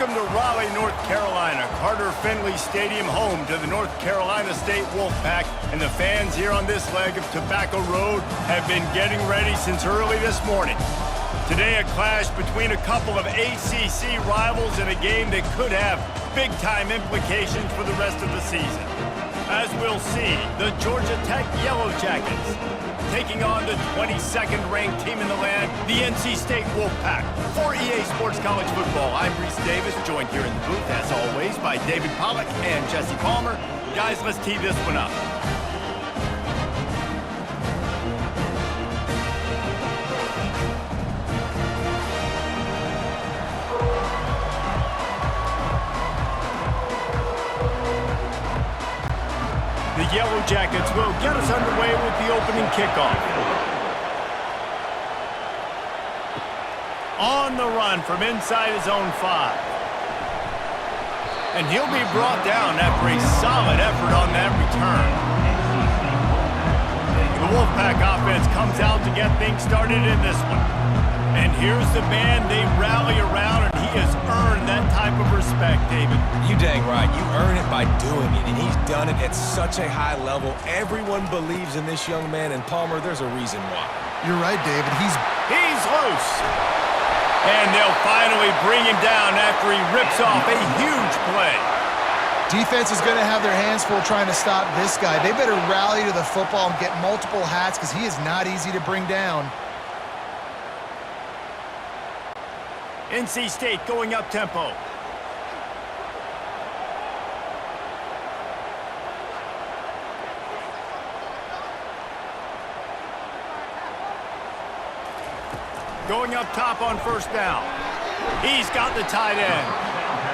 Welcome to Raleigh, North Carolina. Carter Finley Stadium, home to the North Carolina State Wolfpack. And the fans here on this leg of Tobacco Road have been getting ready since early this morning. Today, a clash between a couple of ACC rivals in a game that could have big-time implications for the rest of the season. As we'll see, the Georgia Tech Yellow Jackets taking on the 22nd ranked team in the land, the NC State Wolfpack. For EA Sports College Football, I'm Reese Davis, joined here in the booth, as always, by David Pollack and Jesse Palmer. Guys, let's tee this one up. The Yellow Jackets will get us underway with the opening kickoff. On the run from inside his own 5. And he'll be brought down after a solid effort on that return. The Wolfpack offense comes out to get things started in this one. And here's the band they rally around, and he has earned that type of respect, David. You dang right. You earn it by doing it, and he's done it at such a high level. Everyone believes in this young man, and Palmer, there's a reason why. You're right, David. He's loose. And they'll finally bring him down after he rips off a huge play. Defense is going to have their hands full trying to stop this guy. They better rally to the football and get multiple hats because he is not easy to bring down. NC State going up tempo. Going up top on first down. He's got the tight end.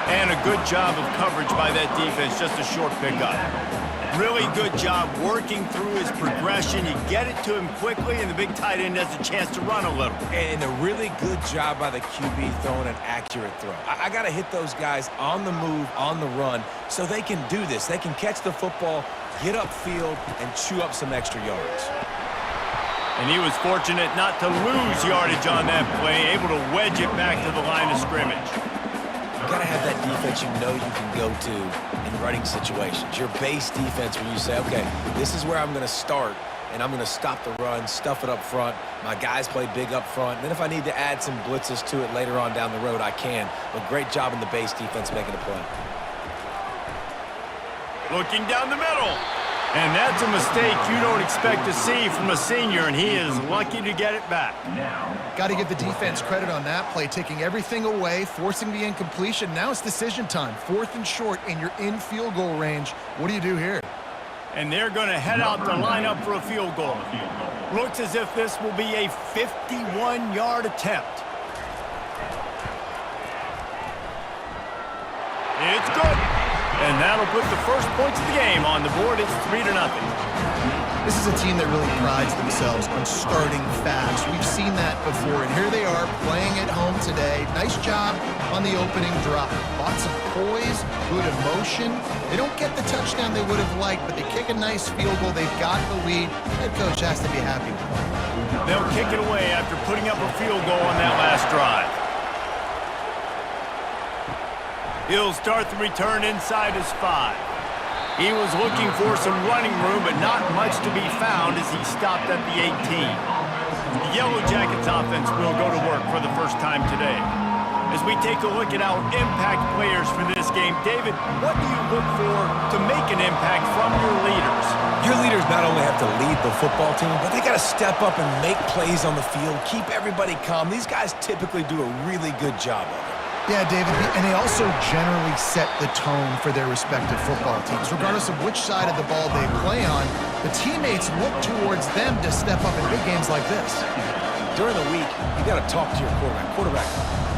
And a good job of coverage by that defense, just a short pickup. Really good job working through his progression. You get it to him quickly, and the big tight end has a chance to run a little. And a really good job by the QB throwing an accurate throw. I got to hit those guys on the move, on the run, so they can do this. They can catch the football, get upfield, and chew up some extra yards. And he was fortunate not to lose yardage on that play, able to wedge it back to the line of scrimmage. You got to have that defense you know you can go to in running situations. Your base defense where you say, okay, this is where I'm going to start, and I'm going to stop the run, stuff it up front. My guys play big up front. And then if I need to add some blitzes to it later on down the road, I can. But great job in the base defense making a play. Looking down the middle. And that's a mistake you don't expect to see from a senior, and he is lucky to get it back. Got to give the defense credit on that play, taking everything away, forcing the incompletion. Now it's decision time. 4th and short, and you're in field goal range. What do you do here? And they're going to head out to line up for a field goal. Looks as if this will be a 51-yard attempt. It's good. And that'll put the first points of the game on the board. It's 3-0. This is a team that really prides themselves on starting fast. We've seen that before, and here they are playing at home today. Nice job on the opening drive. Lots of poise, good emotion. They don't get the touchdown they would have liked, but they kick a nice field goal. They've got the lead. Head coach has to be happy with it. They'll kick it away after putting up a field goal on that last drive. He'll start the return inside his 5. He was looking for some running room, but not much to be found as he stopped at the 18. The Yellow Jackets offense will go to work for the first time today. As we take a look at our impact players for this game, David, what do you look for to make an impact from your leaders? Your leaders not only have to lead the football team, but they got to step up and make plays on the field, keep everybody calm. These guys typically do a really good job of it. Yeah, David, and they also generally set the tone for their respective football teams. Regardless of which side of the ball they play on, the teammates look towards them to step up in big games like this. During the week, you got to talk to your quarterback. Quarterback,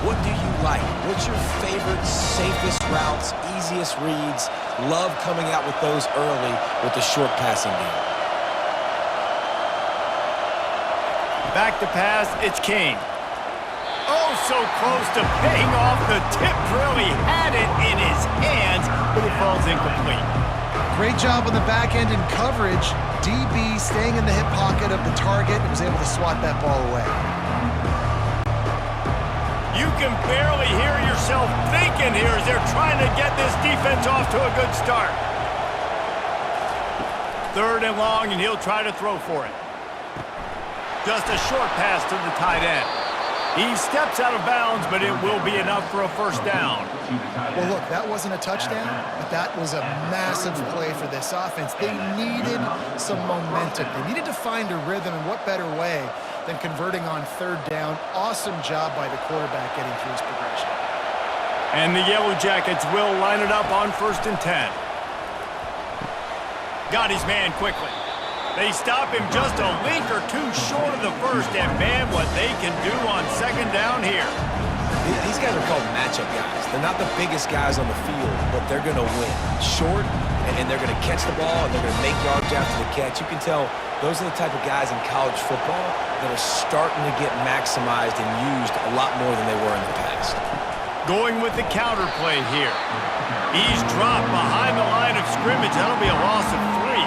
what do you like? What's your favorite, safest routes, easiest reads? Love coming out with those early with the short passing game. Back to pass, it's King. Oh, so close to paying off the tip drill. He had it in his hands, but it falls incomplete. Great job on the back end in coverage. DB staying in the hip pocket of the target and was able to swat that ball away. You can barely hear yourself thinking here as they're trying to get this defense off to a good start. 3rd and long, and he'll try to throw for it. Just a short pass to the tight end. He steps out of bounds, but it will be enough for a first down. Well, look, that wasn't a touchdown, but that was a massive play for this offense. They needed some momentum. They needed to find a rhythm, and what better way than converting on 3rd down. Awesome job by the quarterback getting through his progression. And the Yellow Jackets will line it up on 1st and 10. Got his man quickly. They stop him just a link or two short of the first, and man, what they can do on 2nd down here. These guys are called matchup guys. They're not the biggest guys on the field, but they're going to win. Short, and they're going to catch the ball, and they're going to make yards after the catch. You can tell those are the type of guys in college football that are starting to get maximized and used a lot more than they were in the past. Going with the counter play here. He's dropped behind the line of scrimmage. That'll be a loss of 3.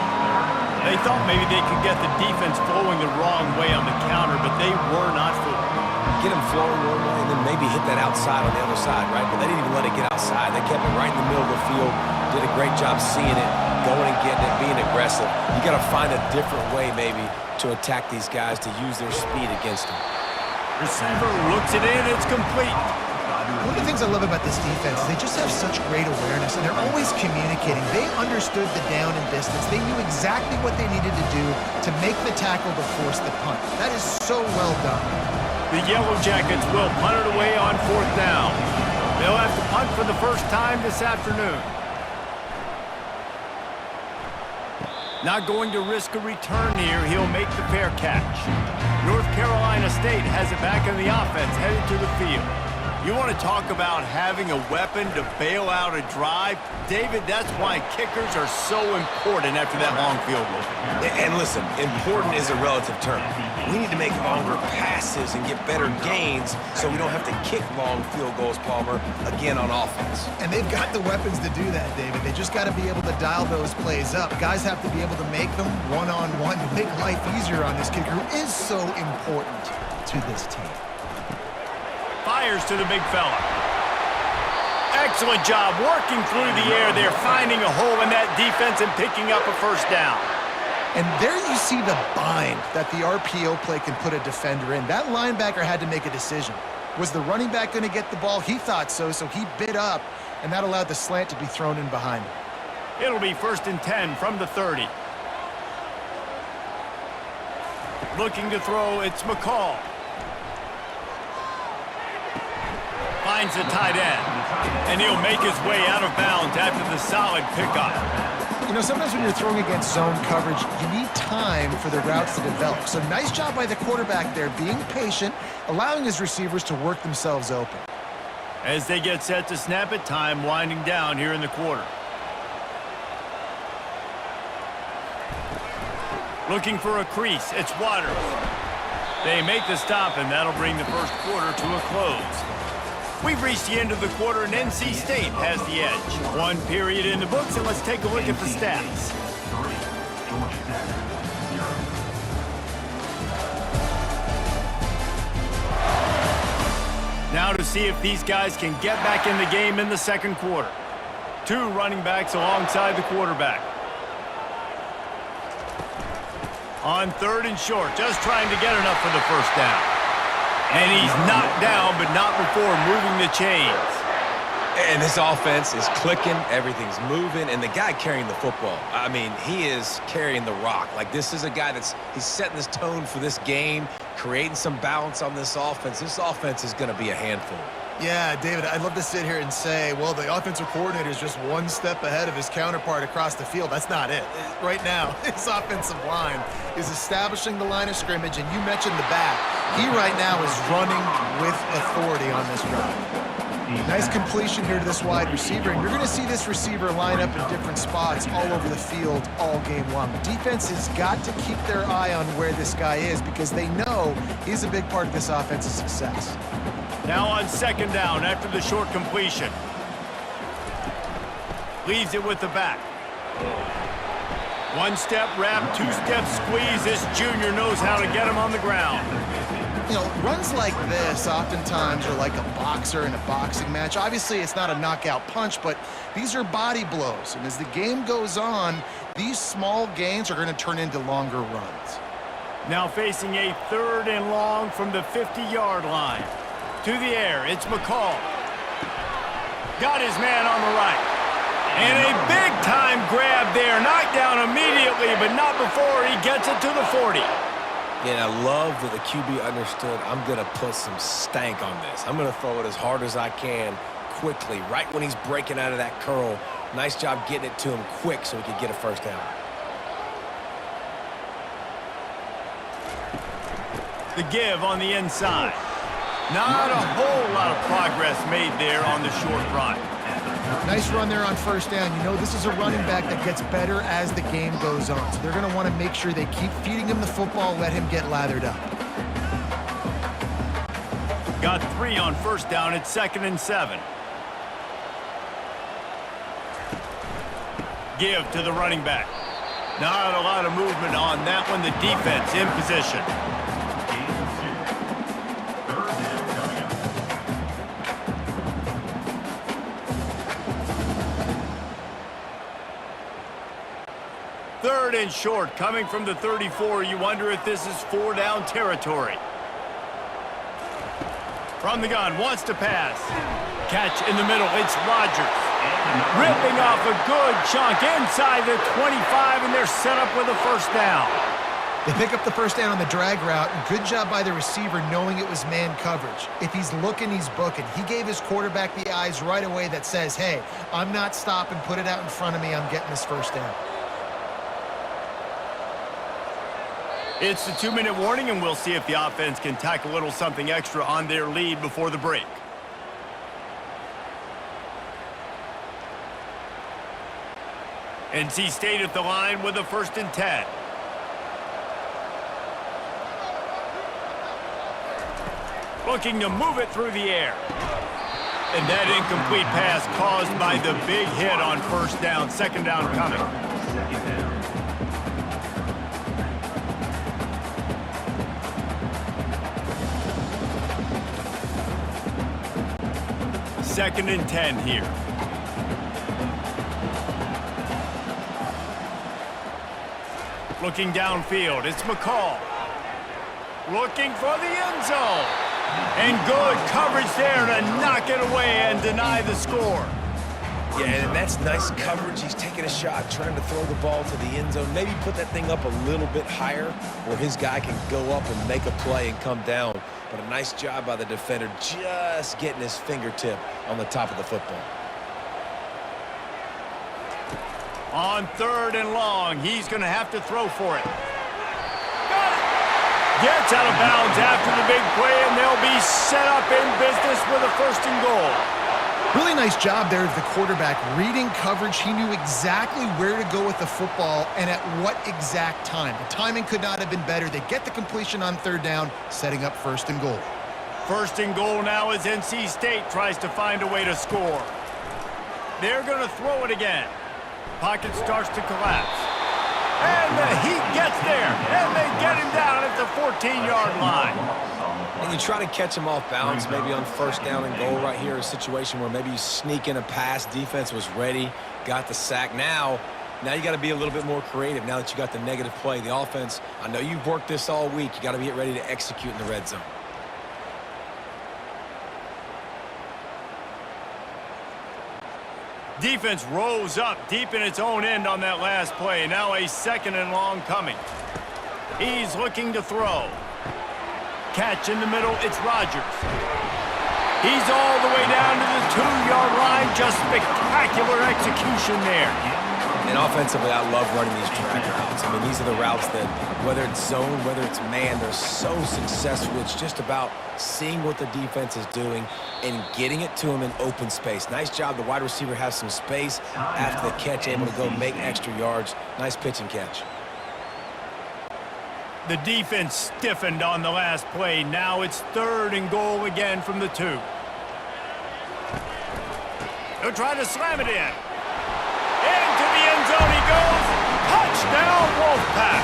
They thought maybe they could get the defense flowing the wrong way on the counter, but they were not fooled. Get them flowing one way and then maybe hit that outside on the other side, right? But they didn't even let it get outside. They kept it right in the middle of the field, did a great job seeing it, going and getting it, being aggressive. You got to find a different way maybe to attack these guys to use their speed against them. Receiver looks it in, it's complete. One of the things I love about this defense is they just have such great awareness, and they're always communicating. They understood the down and distance. They knew exactly what they needed to do to make the tackle to force the punt. That is so well done. The Yellow Jackets will punt it away on 4th down. They'll have to punt for the first time this afternoon. Not going to risk a return here. He'll make the fair catch. North Carolina State has it back in the offense, headed to the field. You want to talk about having a weapon to bail out a drive? David, that's why kickers are so important after that long field goal. And listen, important is a relative term. We need to make longer passes and get better gains so we don't have to kick long field goals, Palmer, again on offense. And they've got the weapons to do that, David. They just got to be able to dial those plays up. Guys have to be able to make them one-on-one to make life easier on this kicker who is so important to this team. Fires to the big fella. Excellent job working through the air there, finding a hole in that defense and picking up a first down. And there you see the bind that the RPO play can put a defender in. That linebacker had to make a decision. Was the running back going to get the ball? He thought so, so he bid up, and that allowed the slant to be thrown in behind him. It'll be 1st and 10 from the 30. Looking to throw, it's McCall. Finds the tight end, and he'll make his way out of bounds after the solid pickup. You know, sometimes when you're throwing against zone coverage, you need time for the routes to develop. So nice job by the quarterback there, being patient, allowing his receivers to work themselves open. As they get set to snap it, time winding down here in the quarter. Looking for a crease, it's Waters. They make the stop, and that'll bring the first quarter to a close. We've reached the end of the quarter, and NC State has the edge. 1 period in the books, and let's take a look at the stats. Now to see if these guys can get back in the game in the 2nd quarter. 2 running backs alongside the quarterback. On 3rd and short, just trying to get enough for the first down. And he's knocked down, but not before moving the chains. And this offense is clicking, everything's moving, and the guy carrying the football, I mean, he is carrying the rock. Like, this is a guy he's setting this tone for this game, creating some balance on this offense. This offense is going to be a handful. Yeah, David, I'd love to sit here and say, well, the offensive coordinator is just 1 step ahead of his counterpart across the field. That's not it. Right now, his offensive line is establishing the line of scrimmage, and you mentioned the back. He right now is running with authority on this drive. Nice completion here to this wide receiver, and you're going to see this receiver line up in different spots all over the field all game long. The defense has got to keep their eye on where this guy is because they know he's a big part of this offense's success. Now on 2nd down after the short completion. Leaves it with the back. 1 step wrap, 2 step squeeze. This junior knows how to get him on the ground. You know, runs like this oftentimes are like a boxer in a boxing match. Obviously, it's not a knockout punch, but these are body blows. And as the game goes on, these small gains are going to turn into longer runs. Now facing a 3rd and long from the 50-yard line. To the air, it's McCall. Got his man on the right. And a big-time grab there. Knocked down immediately, but not before he gets it to the 40. Yeah, I love that the QB understood I'm going to put some stank on this. I'm going to throw it as hard as I can quickly, right when he's breaking out of that curl. Nice job getting it to him quick so he could get a first down. The give on the inside. Not a whole lot of progress made there on the short run. Nice run there on first down. You know, this is a running back that gets better as the game goes on. So they're going to want to make sure they keep feeding him the football, let him get lathered up. Got 3 on first down at 2nd and 7. Give to the running back. Not a lot of movement on that one. The defense in position. Third and short, coming from the 34. You wonder if this is 4-down territory. From the gun, wants to pass. Catch in the middle, it's Rodgers. Ripping off a good chunk inside the 25, and they're set up with a first down. They pick up the first down on the drag route. Good job by the receiver knowing it was man coverage. If he's looking, he's booking. He gave his quarterback the eyes right away that says, hey, I'm not stopping, put it out in front of me, I'm getting this first down. It's the 2-minute warning, and we'll see if the offense can tack a little something extra on their lead before the break. NC State at the line with a 1st and 10. Looking to move it through the air. And that incomplete pass caused by the big hit on first down. 2nd down coming. Second and 10 here. Looking downfield, it's McCall. Looking for the end zone. And good coverage there to knock it away and deny the score. Yeah, and that's nice coverage. He's taking a shot, trying to throw the ball to the end zone. Maybe put that thing up a little bit higher where his guy can go up and make a play and come down. But a nice job by the defender just getting his fingertip on the top of the football. On 3rd and long, he's going to have to throw for it. Got it! Gets out of bounds after the big play, and they'll be set up in business with a 1st and goal. Really nice job there of the quarterback. Reading coverage, he knew exactly where to go with the football and at what exact time. The timing could not have been better. They get the completion on 3rd down, setting up 1st and goal. 1st and goal now as NC State tries to find a way to score. They're going to throw it again. Pocket starts to collapse. And the Heat gets there, and they get him down at the 14-yard line. And you try to catch him off balance, maybe on 1st down and goal right here, a situation where maybe you sneak in a pass, defense was ready, got the sack. Now you got to be a little bit more creative now that you got the negative play. The offense, I know you've worked this all week. You got to get ready to execute in the red zone. Defense rose up deep in its own end on that last play. Now a 2nd and long coming. He's looking to throw. Catch in the middle, it's Rodgers. He's all the way down to the 2-yard line. Just spectacular execution there. And offensively, I love running these drag routes. I mean, these are the routes that, whether it's zone, whether it's man, they're so successful. It's just about seeing what the defense is doing and getting it to him in open space. Nice job. The wide receiver has some space after the catch, able to go make extra yards. Nice pitch and catch. The defense stiffened on the last play. Now it's 3rd and goal again from the 2. They'll try to slam it in. Into the end zone he goes. Touchdown, Wolfpack.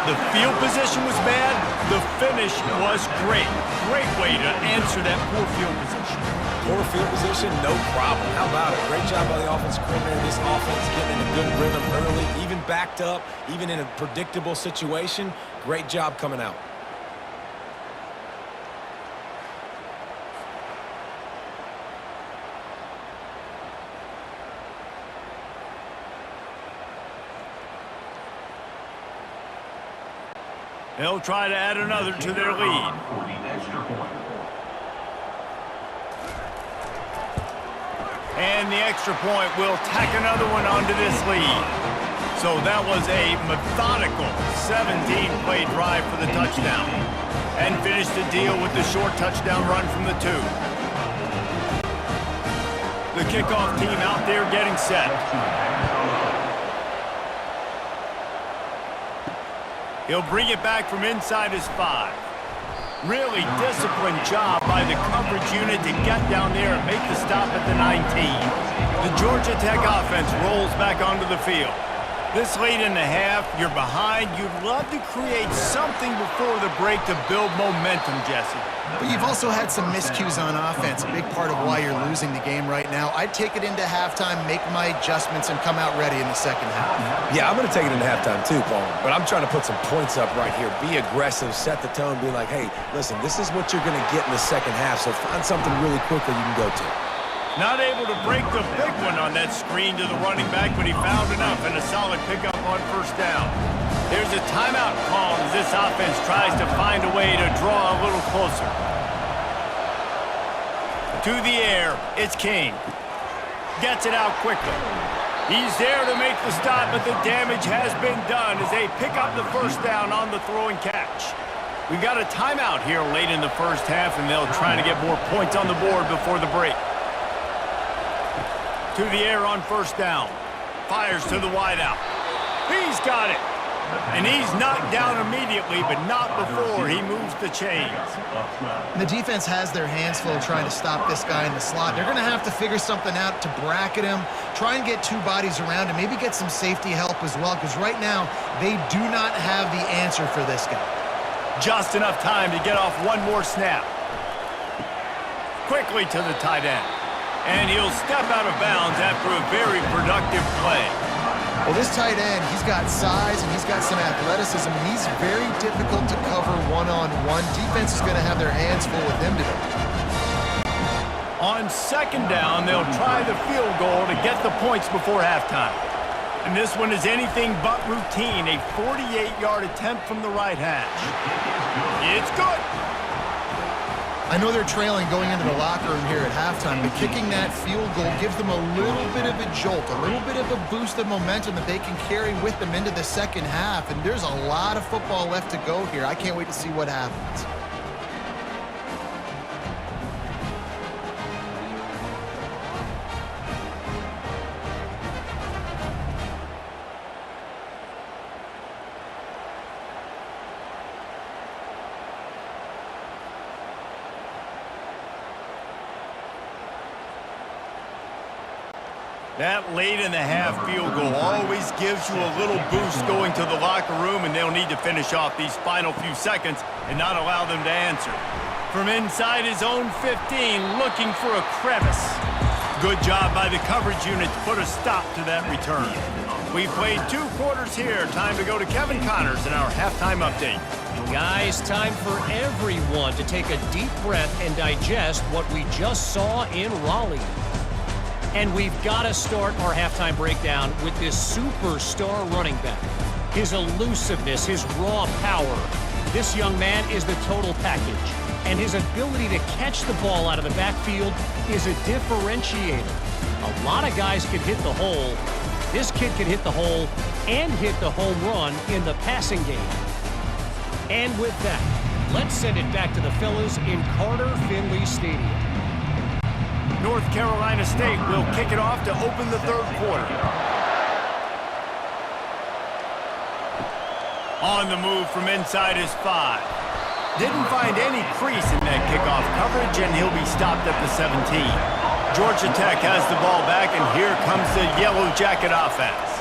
The field position was bad. The finish was great. Great way to answer that poor field position. Poor field position, no problem. How about it? Great job by the offensive coordinator. This offense getting in a good rhythm early, even backed up, even in a predictable situation. Great job coming out. They'll try to add another to their lead. And the extra point will tack another one onto this lead. So that was a methodical 17-play drive for the touchdown. And finished the deal with the short touchdown run from the 2. The kickoff team out there getting set. He'll bring it back from inside his 5. Really disciplined job by the coverage unit to get down there and make the stop at the 19. The Georgia Tech offense rolls back onto the field. This late in the half, you're behind. You'd love to create something before the break to build momentum, Jesse. But you've also had some miscues on offense, a big part of why you're losing the game right now. I'd take it into halftime, make my adjustments, and come out ready in the second half. Yeah, I'm going to take it into halftime too, Paul. But I'm trying to put some points up right here. Be aggressive, set the tone, be like, hey, listen, this is what you're going to get in the second half, so find something really quickly you can go to. Not able to break the big one on that screen to the running back, but he found enough and a solid pickup on first down. There's a timeout called as this offense tries to find a way to draw a little closer. To the air, it's King. Gets it out quickly. He's there to make the stop, but the damage has been done as they pick up the first down on the throw and catch. We've got a timeout here late in the first half, and they'll try to get more points on the board before the break. To the air on first down. Fires to the wideout. He's got it. And he's knocked down immediately, but not before he moves the chains. And the defense has their hands full trying to stop this guy in the slot. They're going to have to figure something out to bracket him, try and get 2 bodies around him, maybe get some safety help as well, because right now they do not have the answer for this guy. Just enough time to get off one more snap. Quickly to the tight end. And he'll step out of bounds after a very productive play. Well, this tight end, he's got size and he's got some athleticism. He's very difficult to cover one-on-one. Defense is going to have their hands full with him today. On second down, they'll try the field goal to get the points before halftime. And this one is anything but routine, a 48-yard attempt from the right hash. It's good. I know they're trailing going into the locker room here at halftime, but kicking that field goal gives them a little bit of a jolt, a little bit of a boost of momentum that they can carry with them into the second half. And there's a lot of football left to go here. I can't wait to see what happens. That late in the half field goal always gives you a little boost going to the locker room, and they'll need to finish off these final few seconds and not allow them to answer. From inside his own 15, looking for a crevice. Good job by the coverage unit to put a stop to that return. We've played 2 quarters here. Time to go to Kevin Connors in our halftime update. Guys, time for everyone to take a deep breath and digest what we just saw in Raleigh. And we've got to start our halftime breakdown with this superstar running back. His elusiveness, his raw power. This young man is the total package. And his ability to catch the ball out of the backfield is a differentiator. A lot of guys can hit the hole. This kid can hit the hole and hit the home run in the passing game. And with that, let's send it back to the fellas in Carter Finley Stadium. North Carolina State will kick it off to open the third quarter. On the move from inside his 5. Didn't find any crease in that kickoff coverage, and he'll be stopped at the 17. Georgia Tech has the ball back, and here comes the Yellow Jacket offense.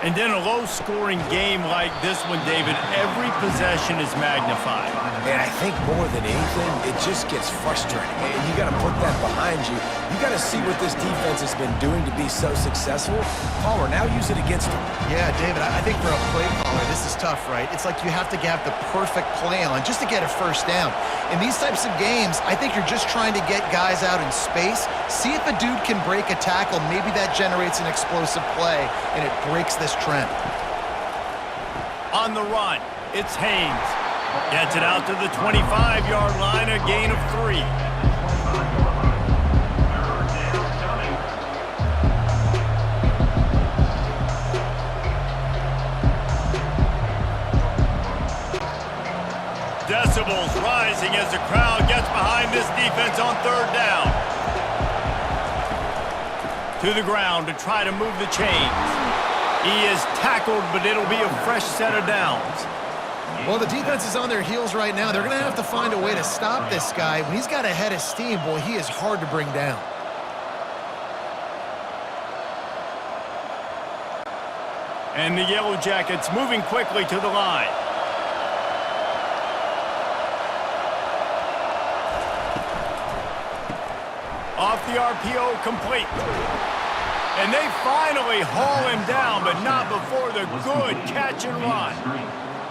And then a low-scoring game like this one, David, every possession is magnified. And I think more than anything, it just gets frustrating. And you got to put that behind you. You got to see what this defense has been doing to be so successful. Palmer, now use it against them. Yeah, David, I think for a play caller, this is tough, right? It's like you have to have the perfect play on just to get a first down. In these types of games, I think you're just trying to get guys out in space, see if a dude can break a tackle. Maybe that generates an explosive play, and it breaks this trend. On the run, it's Haynes. Gets it out to the 25-yard line, a gain of 3. Decibels rising as the crowd gets behind this defense on third down. To the ground to try to move the chains. He is tackled, but it'll be a fresh set of downs. Well, the defense is on their heels right now. They're going to have to find a way to stop this guy. When he's got a head of steam, boy, he is hard to bring down. And the Yellow Jackets moving quickly to the line. Off the RPO, complete. And they finally haul him down, but not before the good catch and run.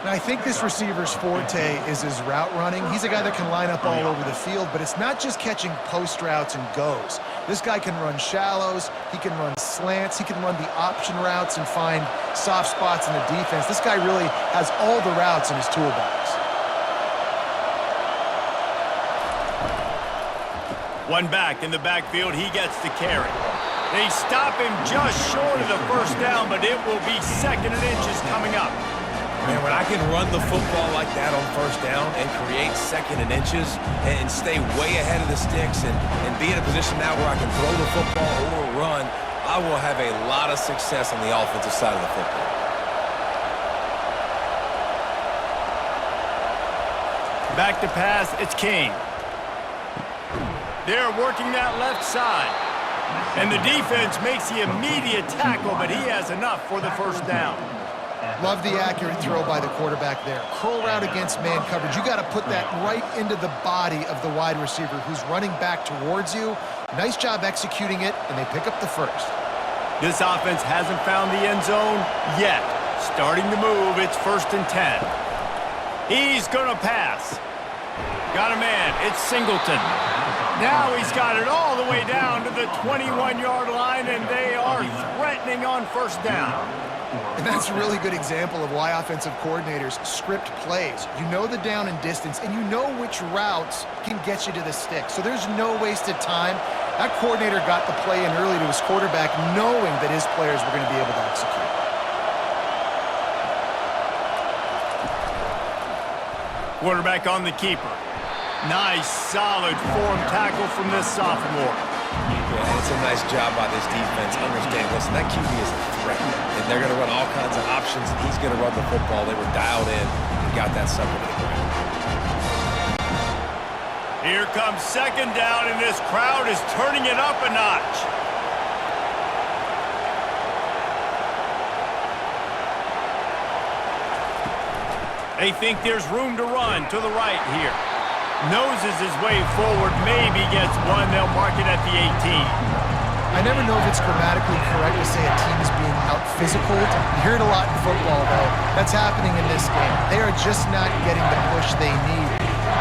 Now, I think this receiver's forte is his route running. He's a guy that can line up all over the field, but it's not just catching post routes and goes. This guy can run shallows, he can run slants, he can run the option routes and find soft spots in the defense. This guy really has all the routes in his toolbox. One back in the backfield, he gets the carry. They stop him just short of the first down, but it will be 2nd and inches coming up. Man, when I can run the football like that on first down and create 2nd and inches and stay way ahead of the sticks and be in a position now where I can throw the football or run, I will have a lot of success on the offensive side of the football. Back to pass, it's King. They're working that left side. And the defense makes the immediate tackle, but he has enough for the first down. Love the accurate throw by the quarterback there. Curl route against man coverage. You got to put that right into the body of the wide receiver who's running back towards you. Nice job executing it, and they pick up the first. This offense hasn't found the end zone yet. Starting to move, it's 1st and 10. He's going to pass. Got a man, it's Singleton. Now he's got it all the way down to the 21-yard line, and they are threatening on first down. And that's a really good example of why offensive coordinators script plays. You know the down and distance, and you know which routes can get you to the stick. So there's no wasted time. That coordinator got the play in early to his quarterback, knowing that his players were going to be able to execute. Quarterback on the keeper. Nice, solid form tackle from this sophomore. Yeah, and it's a nice job by this defense. Understand, listen, that QB is a threat. And they're going to run all kinds of options, and he's going to run the football. They were dialed in and got that sucker to the ground. Here comes 2nd down, and this crowd is turning it up a notch. They think there's room to run to the right here. Noses his way forward, maybe gets one. They'll mark it at the 18. I never know if it's grammatically correct to say a team is being out-physical. You hear it a lot in football, though. That's happening in this game. They are just not getting the push they need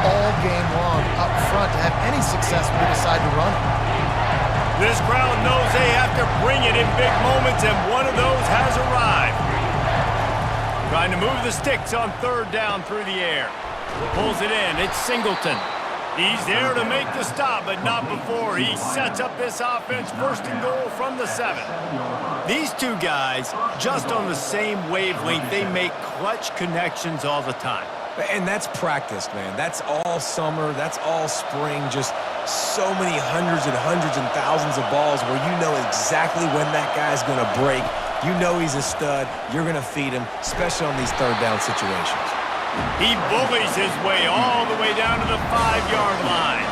all game long up front to have any success when they decide to run it. This crowd knows they have to bring it in big moments, and one of those has arrived. Trying to move the sticks on 3rd down through the air. Pulls it in. It's Singleton. He's there to make the stop, but not before he sets up this offense 1st and goal from the 7. These two guys, just on the same wavelength, they make clutch connections all the time. And that's practice, man. That's all summer. That's all spring. Just so many hundreds and thousands of balls where you know exactly when that guy's going to break. You know he's a stud. You're going to feed him, especially on these 3rd down situations. He bullies his way all the way down to the 5-yard line.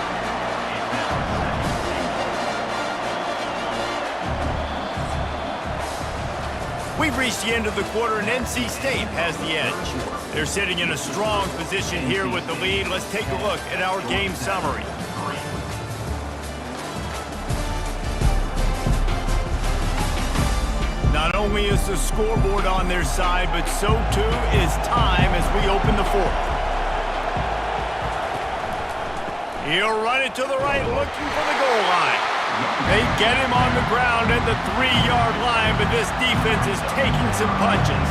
We We've reached the end of the quarter, and NC State has the edge. They're sitting in a strong position here with the lead. Let's take a look at our game summary. Not only is the scoreboard on their side, but so too is time as we open the fourth. He'll run it to the right, looking for the goal line. They get him on the ground at the 3-yard line, but this defense is taking some punches.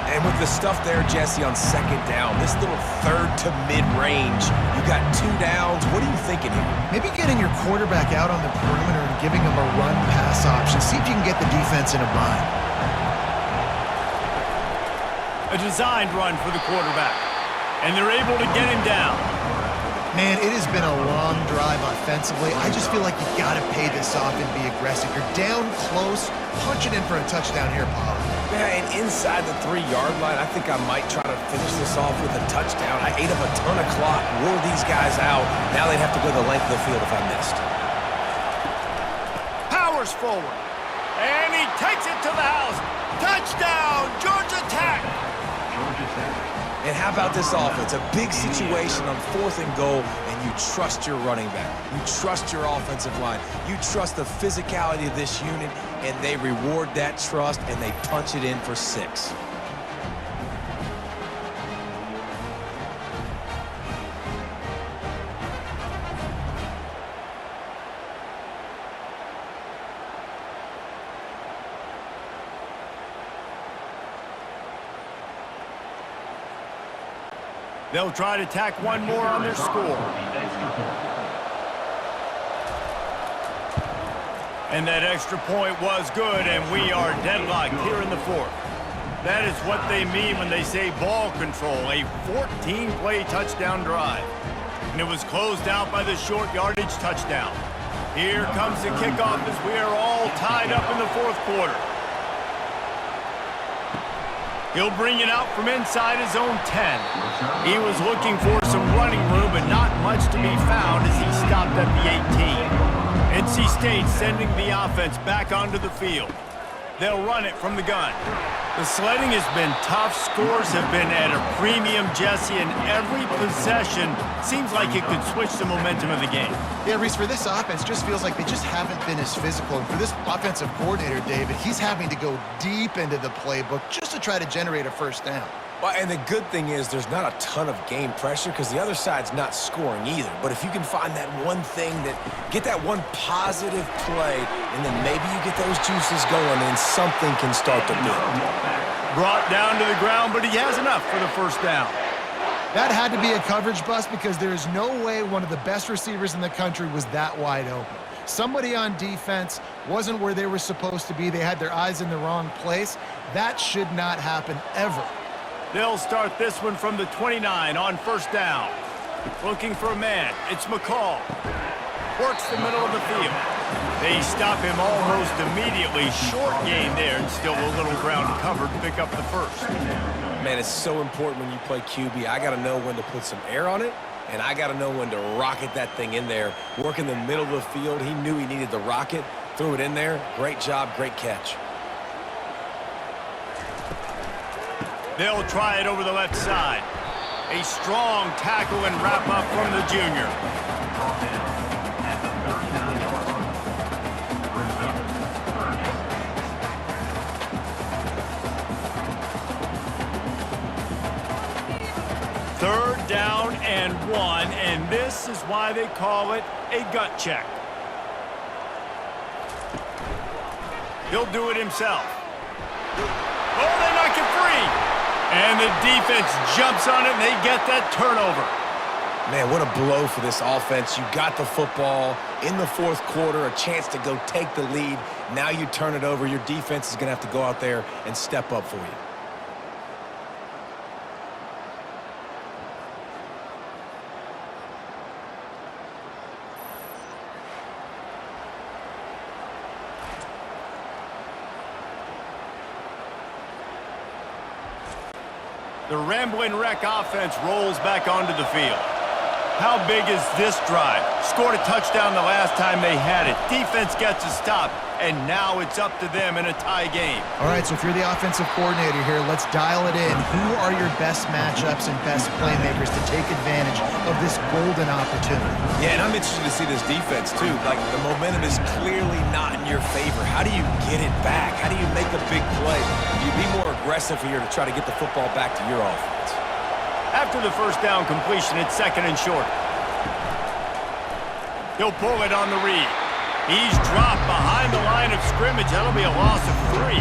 And with the stuff there, Jesse, on second down, this little third to mid-range, you got 2 downs. What are you thinking here? Maybe getting your quarterback out on the perimeter and giving him a run-pass option. See if you can get the defense in a bind. A designed run for the quarterback, and they're able to get him down. Man, it has been a long drive offensively. I just feel like you got to pay this off and be aggressive. You're down close. Punch it in for a touchdown here, Pollard. Yeah, and inside the 3-yard line, I think I might try to finish this off with a touchdown. I ate up a ton of clock, wore these guys out. Now they'd have to go the length of the field if I missed. Powers forward, and he takes it to the house. Touchdown, Georgia Tech! And how about this offense? A big situation on 4th and goal, and you trust your running back. You trust your offensive line. You trust the physicality of this unit, and they reward that trust, and they punch it in for 6. They'll try to tack one more on their score. And that extra point was good, and we are deadlocked here in the fourth. That is what they mean when they say ball control, a 14-play touchdown drive. And it was closed out by the short yardage touchdown. Here comes the kickoff as we are all tied up in the fourth quarter. He'll bring it out from inside his own 10. He was looking for some running room, but not much to be found as he stopped at the 18. NC State sending the offense back onto the field. They'll run it from the gun. The sledding has been tough. Scores have been at a premium, Jesse, and every possession seems like it could switch the momentum of the game. Yeah, Reese, for this offense, just feels like they just haven't been as physical. And for this offensive coordinator, David, he's having to go deep into the playbook just to try to generate a first down. Well, and the good thing is there's not a ton of game pressure because the other side's not scoring either. But if you can find that one thing, get that one positive play, and then maybe you get those juices going and something can start to build. Brought down to the ground, but he has enough for the first down. That had to be a coverage bust because there is no way one of the best receivers in the country was that wide open. Somebody on defense wasn't where they were supposed to be. They had their eyes in the wrong place. That should not happen ever. They'll start this one from the 29 on first down. Looking for a man. It's McCall. Works the middle of the field. They stop him almost immediately. Short gain there, and still a little ground covered to pick up the first. Man, it's so important when you play QB. I got to know when to put some air on it, and I got to know when to rocket that thing in there. Work in the middle of the field. He knew he needed the rocket. Threw it in there. Great job, great catch. They'll try it over the left side. A strong tackle and wrap up from the junior. Third down and 1, and this is why they call it a gut check. He'll do it himself. Oh, they knock it free. And the defense jumps on it, and they get that turnover. Man, what a blow for this offense. You got the football in the fourth quarter, a chance to go take the lead. Now you turn it over. Your defense is going to have to go out there and step up for you. The Ramblin' Wreck offense rolls back onto the field. How big is this drive? Scored a touchdown the last time they had it. Defense gets a stop, and now it's up to them in a tie game. All right, so if you're the offensive coordinator here, let's dial it in. Who are your best matchups and best playmakers to take advantage of this golden opportunity? Yeah, and I'm interested to see this defense, too. Like, the momentum is clearly not in your favor. How do you get it back? How do you make a big play? Do you be more aggressive here to try to get the football back to your offense? After the first down completion, it's 2nd and short. He'll pull it on the read. He's dropped behind the line of scrimmage. That'll be a loss of 3.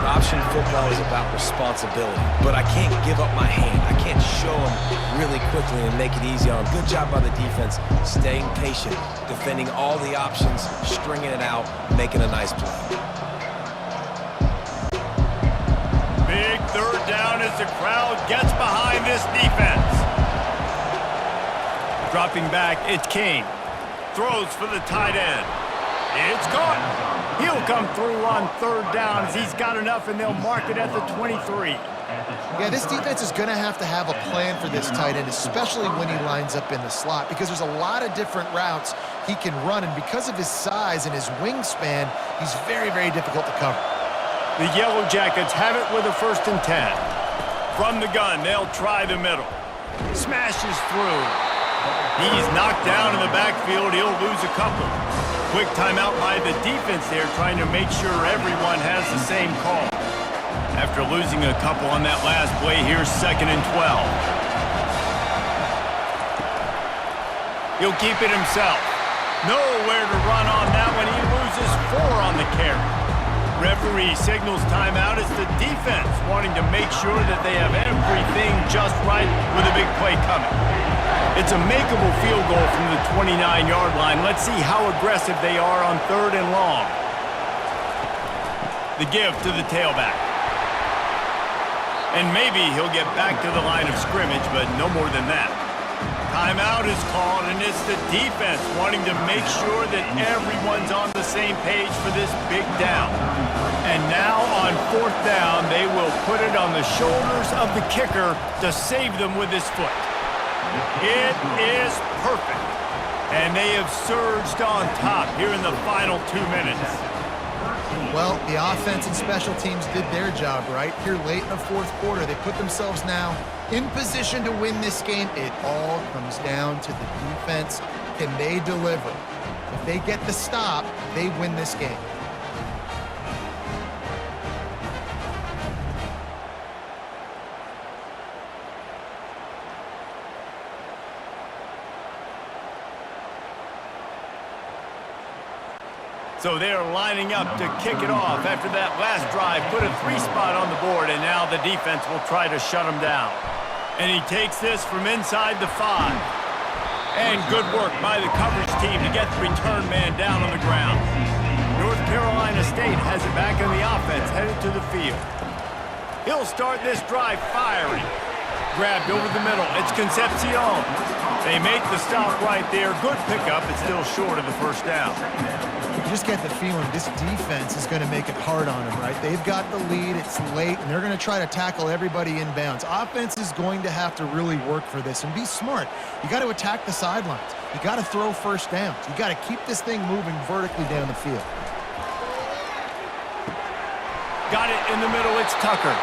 Option football is about responsibility, but I can't give up my hand. I can't show them really quickly and make it easy on them. Good job by the defense, staying patient, defending all the options, stringing it out, making a nice play. Big 3rd down as the crowd gets behind this defense. Dropping back, it's Kane. Throws for the tight end. It's caught. He'll come through on 3rd down as he's got enough, and they'll mark it at the 23. Yeah, this defense is going to have a plan for this tight end, especially when he lines up in the slot, because there's a lot of different routes he can run, and because of his size and his wingspan, he's very, very difficult to cover. The Yellow Jackets have it with a 1st and 10. From the gun, they'll try the middle. Smashes through. He's knocked down in the backfield. He'll lose a couple. Quick timeout by the defense there, trying to make sure everyone has the same call. After losing a couple on that last play, here's 2nd and 12. He'll keep it himself. Nowhere to run on that one. He loses 4 on the carry. Referee signals timeout. It's the defense wanting to make sure that they have everything just right with a big play coming. It's a makeable field goal from the 29-yard line. Let's see how aggressive they are on 3rd and long. The give to the tailback. And maybe he'll get back to the line of scrimmage, but no more than that. Timeout is called, and it's the defense wanting to make sure that everyone's on the same page for this big down. And now on 4th down, they will put it on the shoulders of the kicker to save them with his foot. It is perfect. And they have surged on top here in the final 2 minutes. Well, the offense and special teams did their job, right? Here late in the 4th quarter, they put themselves now in position to win this game. It all comes down to the defense. Can they deliver? If they get the stop, they win this game. So they're lining up to kick it off after that last drive. Put a 3 spot on the board, and now the defense will try to shut him down. And he takes this from inside the 5. And good work by the coverage team to get the return man down on the ground. North Carolina State has it back in the offense, headed to the field. He'll start this drive firing. Grabbed over the middle. It's Concepcion. They make the stop right there. Good pickup. It's still short of the 1st down. You just get the feeling this defense is going to make it hard on them, right? They've got the lead, it's late, and they're going to try to tackle everybody inbounds. Offense is going to have to really work for this and be smart. You got to attack the sidelines. You got to throw 1st downs. You got to keep this thing moving vertically down the field. Got it in the middle. It's Tucker.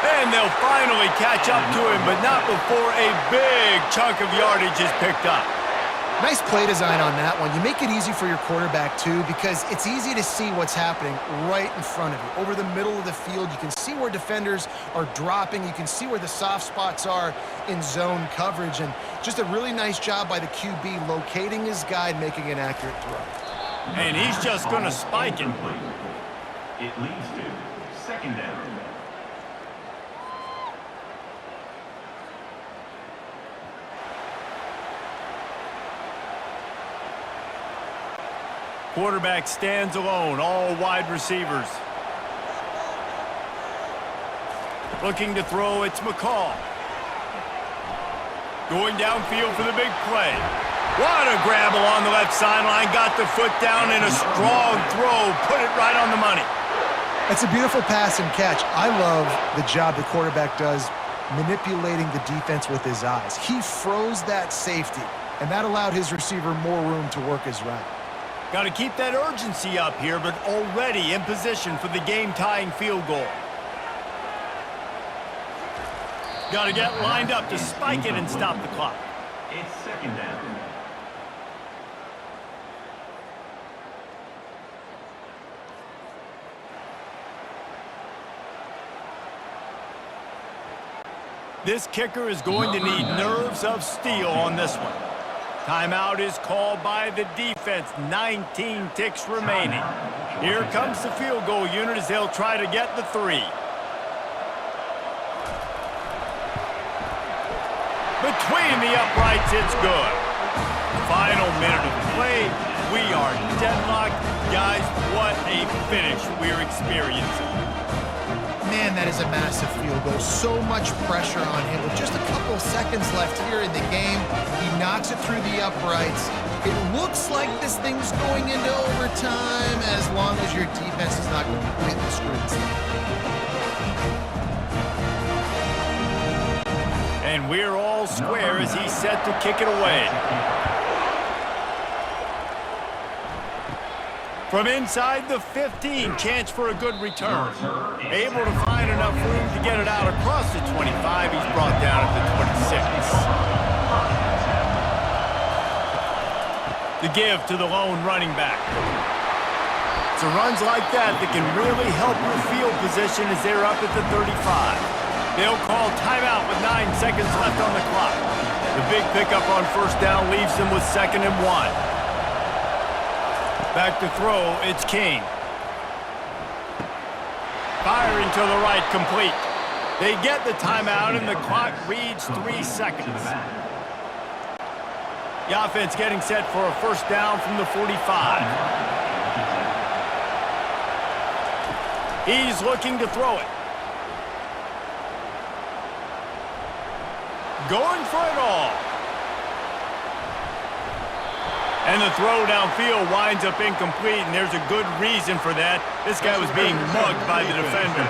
And they'll finally catch up to him, but not before a big chunk of yardage is picked up. Nice play design on that one. You make it easy for your quarterback, too, because it's easy to see what's happening right in front of you. Over the middle of the field, you can see where defenders are dropping. You can see where the soft spots are in zone coverage. And just a really nice job by the QB locating his guy and making an accurate throw. And he's just going to spike it. It leads to 2nd down. Quarterback stands alone, all wide receivers. Looking to throw, it's McCall. Going downfield for the big play. What a grab along the left sideline. Got the foot down in a strong throw. Put it right on the money. It's a beautiful pass and catch. I love the job the quarterback does manipulating the defense with his eyes. He froze that safety, and that allowed his receiver more room to work his route. Got to keep that urgency up here, but already in position for the game-tying field goal. Got to get lined up to spike it and stop the clock. It's second down. This kicker is going to need nerves of steel on this one. Timeout is called by the defense. 19 ticks remaining. Here comes the field goal unit as they'll try to get the 3. Between the uprights, it's good. Final minute of play. We are deadlocked. Guys, what a finish we're experiencing. Man, that is a massive field goal. So much pressure on him. With just a couple seconds left here in the game, he knocks it through the uprights. It looks like this thing's going into overtime as long as your defense is not completely screwed. And we're all square as he's set to kick it away. From inside the 15, chance for a good return. Able to find enough room to get it out across the 25. He's brought down at the 26. The give to the lone running back. So runs like that can really help your field position as they're up at the 35. They'll call timeout with 9 seconds left on the clock. The big pickup on first down leaves them with 2nd and 1. Back to throw, it's King. Firing to the right, complete. They get the timeout, and the clock reads 3 seconds. The offense getting set for a first down from the 45. He's looking to throw it. Going for it all. And the throw downfield winds up incomplete, and there's a good reason for that. This guy was being mugged by the defender.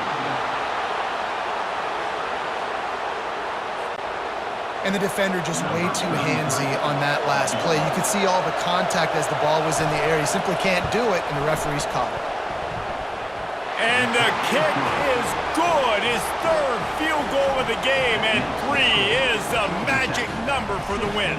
And the defender just way too handsy on that last play. You could see all the contact as the ball was in the air. He simply can't do it, and the referee's caught it. And the kick is good. His 3rd field goal of the game, and 3 is the magic number for the win.